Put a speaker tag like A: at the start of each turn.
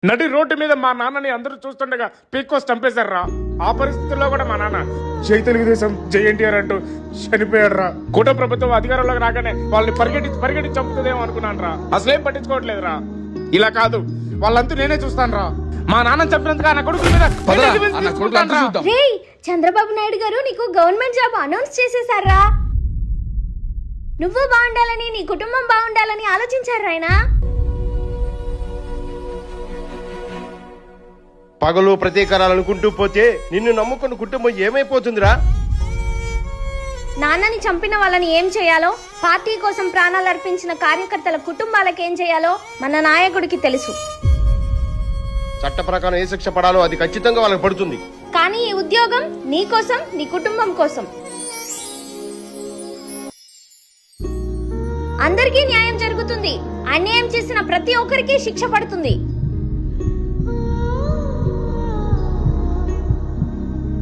A: నడి రోడ్డు మీద మా నాన్నని అందరూ చూస్తుండగా పీక్కోసి చంపేశారా. ఆ పరిస్థితుల్లో కూడా మా నాన్న జై తెలుగుదేశం జై ఎన్టీఆర్ అంటూ చనిపోయాడు రా. కూటమి ప్రభుత్వం అధికారంలోకి రాగానే వాళ్ళని పరిగెట్టి చంపుతుందేమో అనుకున్నాను రా. అసలేం పట్టించుకోవట్లేదురా. ఇలా కాదు, వాళ్ళంతా నేనే చూస్తాను రా. మా నాన్న చంపినందుకు నా కొడుకు మీద
B: రేయ్, చంద్రబాబు నాయుడు గారు నీకు గవర్నమెంట్ జాబ్ అనౌన్స్ చేసేసారా. నువ్వు బాగుండాలని, నీ కుటుంబం బాగుండాలని ఆలోచించారు ఆయన.
C: పగలు ప్రతీకారాలు అనుకుంటూ పోతే నిన్ను నమ్ముకున్న కుటుంబం ఏమైపోతుందిరా?
B: నాన్నని చంపిన వాళ్ళని ఏం చేయాలో, పార్టీ కోసం ప్రాణాలు అర్పించిన కార్యకర్తల కుటుంబాలకు ఏం చేయాలో మన నాయకుడికి తెలుసు.
C: చట్ట ప్రకారం ఏ శిక్ష పడాలో అది ఖచ్చితంగా వాళ్ళకి పడుతుంది.
B: కానీ ఈ ఉద్యోగం నీ కోసం, నీ కుటుంబం కోసం. అందరికీ న్యాయం జరుగుతుంది. అన్యాయం చేసిన ప్రతి ఒక్కరికి శిక్ష పడుతుంది.